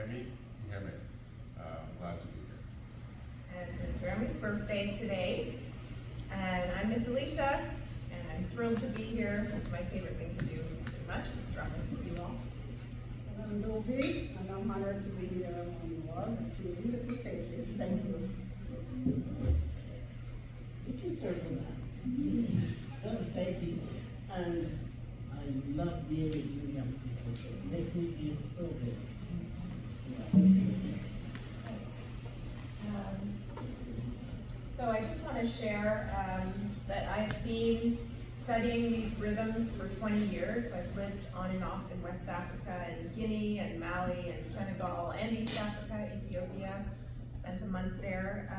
Whitby. Glad to be here. And it's Miss Grammy's birthday today. And I'm Miss Alicia, and I'm thrilled to be here. This is my favorite thing to do, pretty much, is drumming with you all. And I'm Dovi, and I'm honored to be here on the wall and seeing beautiful faces. Thank you. Thank you, sir, for that. Thank you. And I love the area with young people. It makes me feel so good. So I just want to share that I've been studying these rhythms for 20 years. I've lived on and off in West Africa and Guinea and Mali and Senegal and East Africa, Ethiopia. Spent a month there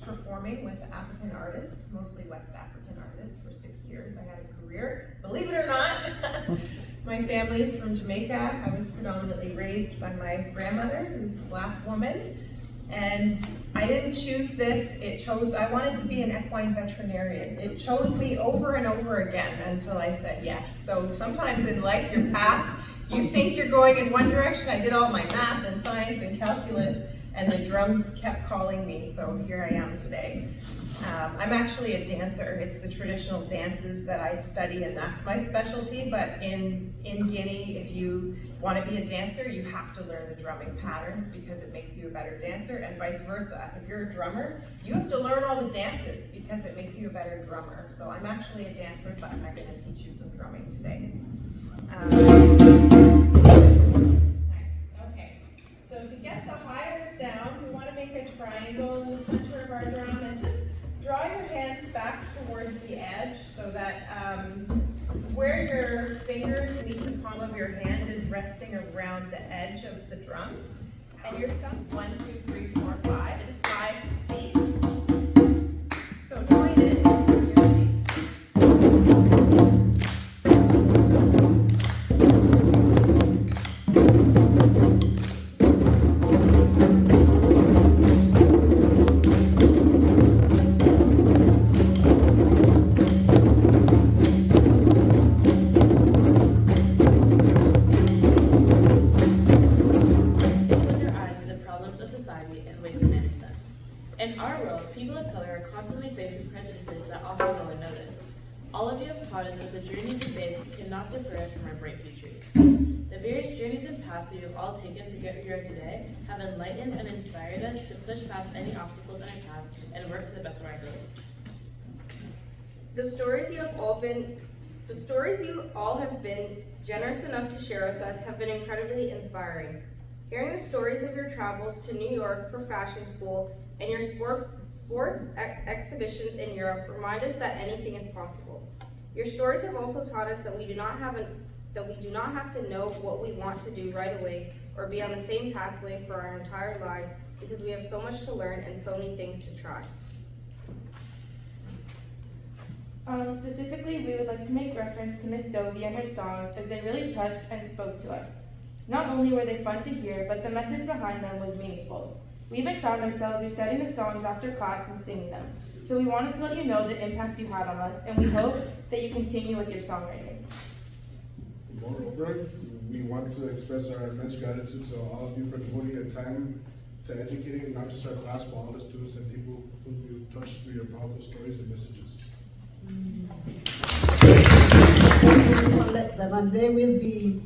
performing with African artists, mostly West African artists, for 6 years. I had a career, believe it or not. My family is from Jamaica. I was predominantly raised by my grandmother, who's a Black woman. And I didn't choose this, I wanted to be an equine veterinarian. It chose me over and over again until I said yes. So sometimes in life, your path, you think you're going in one direction. I did all my math and science and calculus, and the drums kept calling me, so here I am today. I'm actually a dancer. It's the traditional dances that I study, and that's my specialty, but in Guinea, if you want to be a dancer, you have to learn the drumming patterns because it makes you a better dancer, and vice versa. If you're a drummer, you have to learn all the dances because it makes you a better drummer. So I'm actually a dancer, but I'm going to teach you some drumming today. So to get the higher sound, we want to make a triangle in the center of our drum, and just draw your hands back towards the edge so that where your fingers meet the palm of your hand is resting around the edge of the drum. And your thumb, 1, 2, 3, 4, 5. It's 5 beats. So join it. In our world, people of color are constantly faced with prejudices that often go unnoticed. All of you have taught us that the journeys we face cannot defer us from our bright futures. The various journeys and paths you have all taken to get here today have enlightened and inspired us to push past any obstacles in our path and work to the best of our ability. The stories you all have been generous enough to share with us have been incredibly inspiring. Hearing the stories of your travels to New York for fashion school and your sports exhibitions in Europe remind us that anything is possible. Your stories have also taught us that we do not have to know what we want to do right away or be on the same pathway for our entire lives, because we have so much to learn and so many things to try. Specifically, we would like to make reference to Miss Dovey and her songs, as they really touched and spoke to us. Not only were they fun to hear, but the message behind them was meaningful. We even found ourselves reciting the songs after class and singing them. So we wanted to let you know the impact you had on us, and we hope that you continue with your songwriting. Moreover, we want to express our immense gratitude to all of you for devoting your time to educating not just our class, but all the students and people whom you've touched through your powerful stories and messages. Let them, and they will be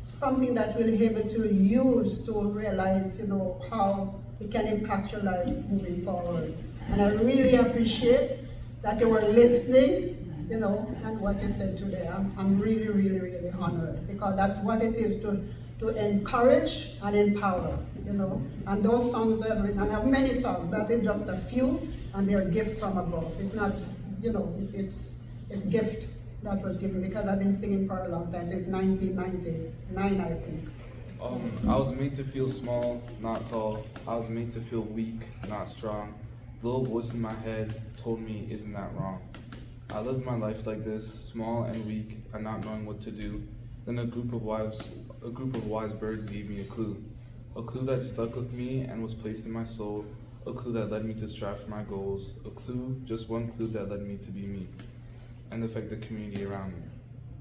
something that we'll be able to use to realize, how it can impact your life moving forward. And I really appreciate that you were listening, and what you said today. I'm really, really, really honored, because that's what it is to encourage and empower, And those songs I've written, and I have many songs, that is just a few, and they're a gift from above. It's not, it's gift that was given, because I've been singing for a long time, since 1999, I think. I was made to feel small, not tall. I was made to feel weak, not strong. The little voice in my head told me, isn't that wrong? I lived my life like this, small and weak, and not knowing what to do. Then a group of wise birds gave me a clue that stuck with me and was placed in my soul, a clue that led me to strive for my goals, a clue, just one clue that led me to be me and affect the community around me.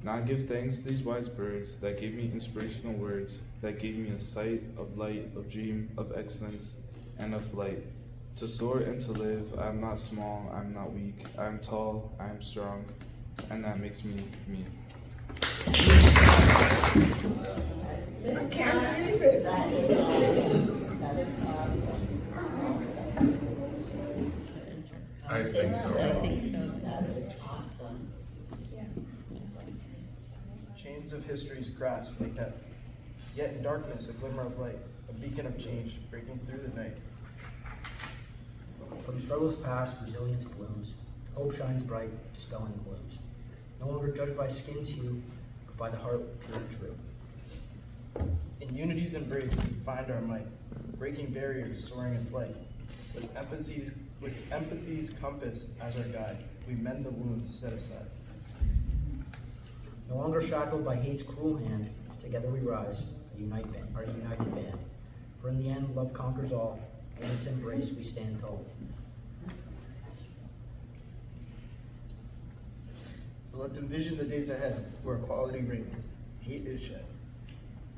Now I give thanks to these wise birds that gave me inspirational words, that gave me a sight of light, of dream, of excellence, and of light. To soar and to live, I am not small, I am not weak, I am tall, I am strong, and that makes me me. I can't believe it. That is awesome. I think so. That is awesome. Chains of history's grasp they kept, yet in darkness a glimmer of light, a beacon of change breaking through the night. From struggles past, resilience blooms. Hope shines bright, dispelling glooms. No longer judged by skin's hue, but by the heart pure and true. In unity's embrace we find our might, breaking barriers, soaring in flight. With empathy's compass as our guide, we mend the wounds set aside. No longer shackled by hate's cruel hand, together we rise, our united band. For in the end, love conquers all, in its embrace we stand tall. So let's envision the days ahead, where equality reigns, hate is shed.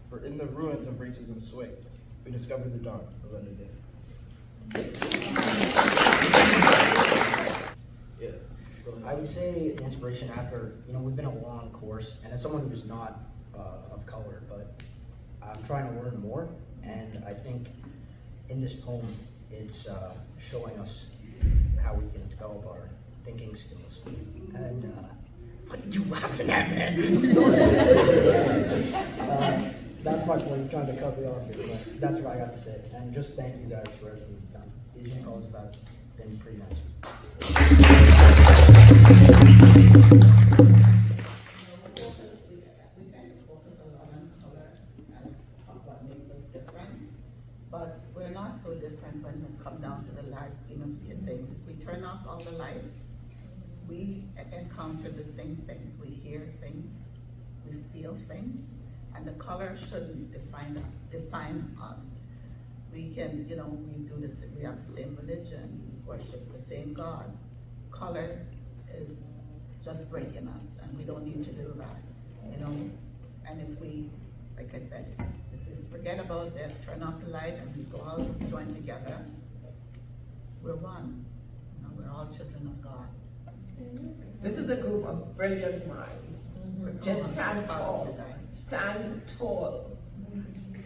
For in the ruins of racism's sway, we discover the dawn of a new day. Yeah. I would say the inspiration after, we've been a long course, and as someone who's not of color, but I'm trying to learn more, and I think in this poem, it's showing us how we can develop our thinking skills. And what are you laughing at, man? That's my point. I'm trying to cut me off here, but that's what I got to say. And just thank you guys for everything you've done. These Zoom calls have been pretty nice. We kind of focus a lot on color as what makes us different, but we're not so different when it comes down to the large scheme of things. If we turn off all the lights, we encounter the same things. We hear things, we feel things, and the color shouldn't define us. We can, we have the same religion, worship the same God. Color is just breaking us, and we don't need to do that, And if we, like I said, if we forget about that, turn off the light, and we go all join together, we're one. We're all children of God. This is a group of brilliant minds. Just stand tall,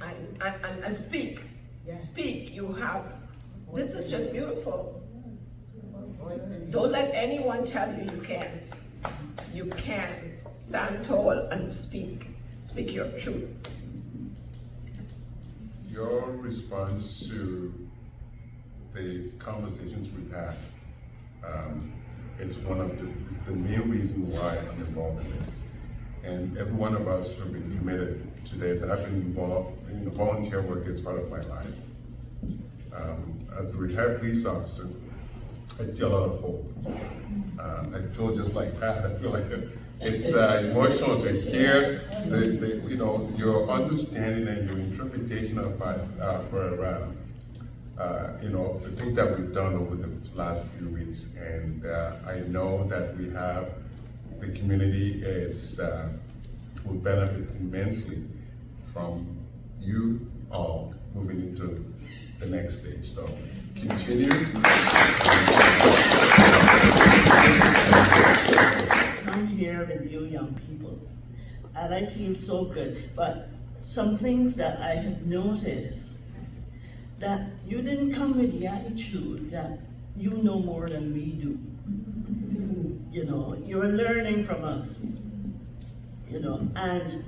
and speak. Yes. Speak. You have. This is just beautiful. Voice in you. Don't let anyone tell you you can't. You can't. Stand tall and speak. Speak your truth. Your response to the conversations we've had, it's the main reason why I'm involved in this. And every one of us have been committed to this. I've been involved in volunteer work as part of my life. As a retired police officer, I see a lot of hope. I feel just like Pat. I feel like it's emotional to hear your understanding and your interpretation of the things that we've done over the last few weeks. And I know that we have the community will benefit immensely from you all moving into the next stage. So continue. I'm here with you young people, and I feel so good. But some things that I have noticed, that you didn't come with the attitude that you know more than we do. You're learning from us, and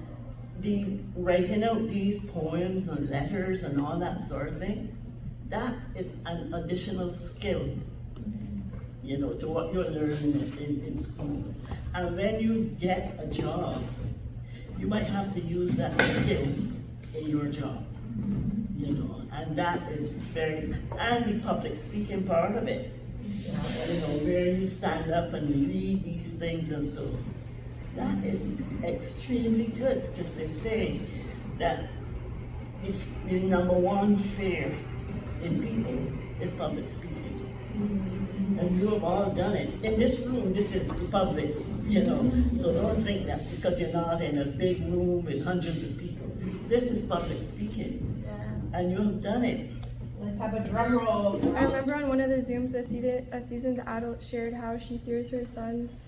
the writing out these poems and letters and all that sort of thing, that is an additional skill, to what you're learning in school. And when you get a job, you might have to use that skill in your job, and that is and the public speaking part of it, where you stand up and read these things and so. That is extremely good, because they say that if the number one fear in people is public speaking. And you have all done it. In this room, this is public, you know, so don't think that because you're not in a big room with hundreds of people. This is public speaking, and you have done it. Let's have a drum roll. I remember on one of the Zooms, a seasoned adult shared how she fears her sons,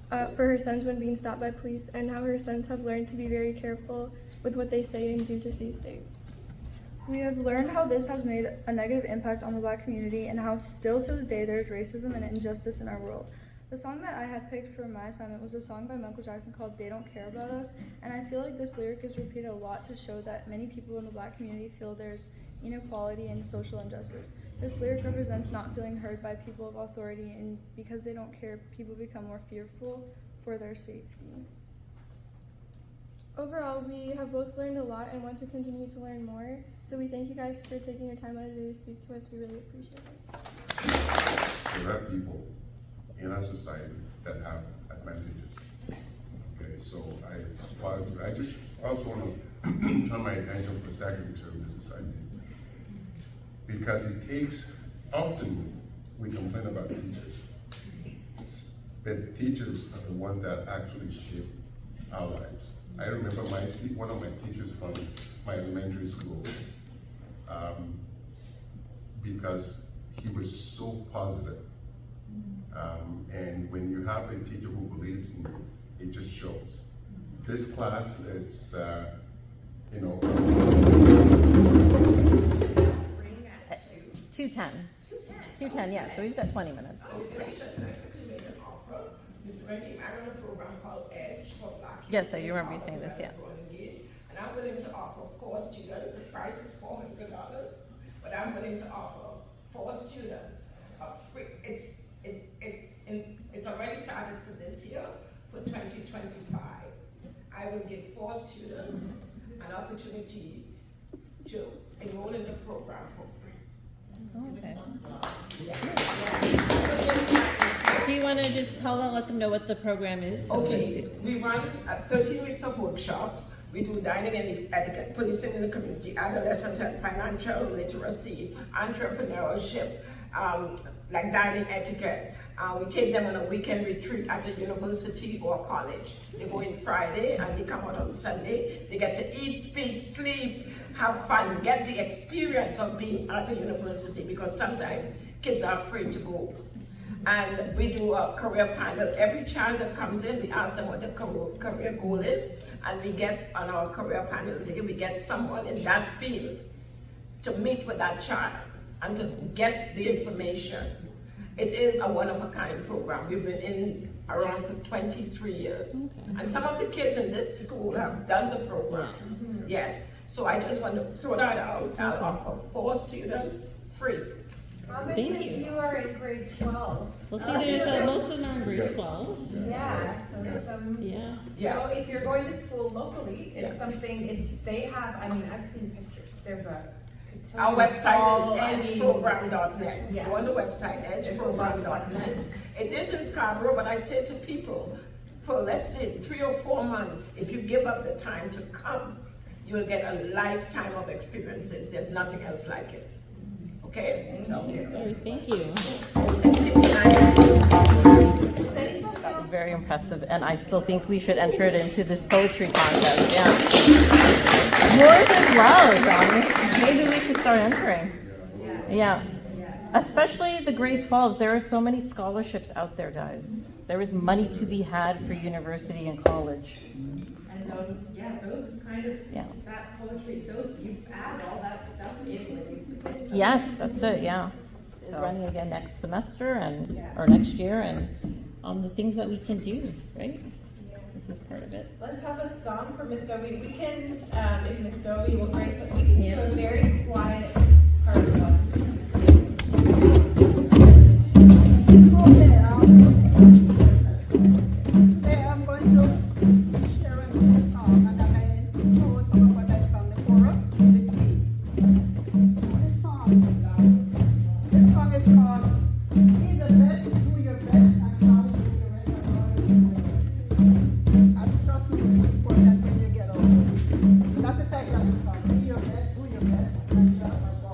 for her sons when being stopped by police, and how her sons have learned to be very careful with what they say and do to stay safe. We have learned how this has made a negative impact on the Black community and how still to this day there is racism and injustice in our world. The song that I had picked for my assignment was a song by Michael Jackson called They Don't Care About Us, and I feel like this lyric is repeated a lot to show that many people in the Black community feel there's inequality and social injustice. This lyric represents not feeling heard by people of authority, and because they don't care, people become more fearful for their safety. Overall, we have both learned a lot and want to continue to learn more. So we thank you guys for taking your time out of the day to speak to us. We really appreciate it. There are people in our society that have advantages. Okay, so I just also want to turn my attention for a second to Mrs. Whitby, because it takes, often we complain about teachers, but teachers are the ones that actually shape our lives. I remember one of my teachers from my elementary school, because he was so positive. And when you have a teacher who believes in you, it just shows. This class, it's, you know. 2:10. 2:10, yeah, so we've got 20 minutes. Ms. Reddy, I run a program called EDGE for Black youth. Yes, I remember you saying this, yeah. And I'm willing to offer 4 students, the price is $400, but I'm willing to offer 4 students a free, it's already started for this year, for 2025. I will give 4 students an opportunity to enroll in the program for free. Okay. Do you want to just let them know what the program is? Okay, we run 13 weeks of workshops. We do dining and etiquette, policing in the community, adolescent and financial literacy, entrepreneurship, like dining etiquette. We take them on a weekend retreat at a university or college. They go in Friday and they come out on Sunday. They get to eat, speak, sleep, have fun, get the experience of being at a university, because sometimes kids are afraid to go. And we do a career panel. Every child that comes in, we ask them what their career goal is, and we get on our career panel, we get someone in that field to meet with that child and to get the information. It is a one-of-a-kind program. We've been around for 23 years. Okay. And some of the kids in this school have done the program. Yeah. Yes. So I just want to throw that out. I'll offer 4 students free. How many of you are in grade 12? Well, see, there's most of them are in grade 12. Yeah, so some. Yeah. So if you're going to school locally, it's something, they have, I mean, I've seen pictures. There's a our website is edgeprogram.net. Go on the website, edgeprogram.net. It is in Scarborough, but I say to people, for let's say 3 or 4 months, if you give up the time to come, you'll get a lifetime of experiences. There's nothing else like it. Okay? So, thank you. That was very impressive, and I still think we should enter it into this poetry contest. Yeah. More than well, Johnny. Maybe we should start entering. Yeah. Especially the grade 12s. There are so many scholarships out there, guys. There is money to be had for university and college. And those kind of, that poetry, you add all that stuff in when you. Yes, that's it, yeah. It's running again next semester or next year, and on the things that we can do, right? Yeah. This is part of it. Let's have a song for Miss Dovey. We can, if Miss Dovey will grace us, we can do a very quiet part of one. I'm going to share a song, and I know some of what I sang the chorus with me. This song is called Be the Best, Do Your Best, and Try to do the rest of our life. And trust me, it's important when you get older. That's the title of the song. Be your best, do your best, and try to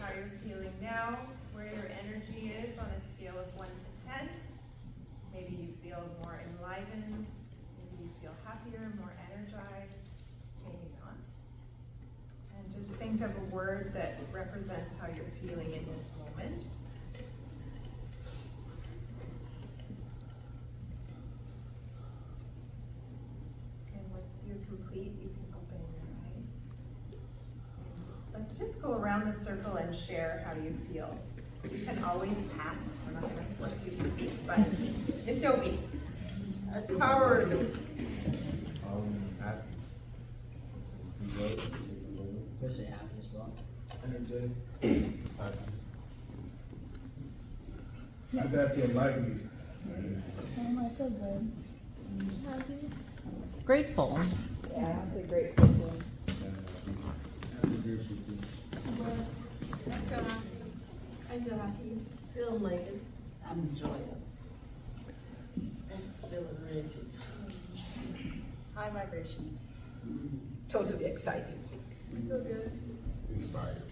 how you're feeling now, where your energy is on a scale of 1 to 10. Maybe you feel more enlivened, maybe you feel happier, more energized, maybe not. And just think of a word that represents how you're feeling in this moment. And once you're complete, you can open your eyes. Let's just go around the circle and share how you feel. You can always pass. We're not going to force you to speak, but Miss Dovey. Empowered. Happy. I'm gonna say happy as well. Energetic. That's happy and lively. I feel good. Happy. Grateful. Yeah, I'll say grateful too. I feel happy. I feel happy. Feel elated. I'm joyous. Exhilarated. High vibration. Totally excited. I feel good. Inspired.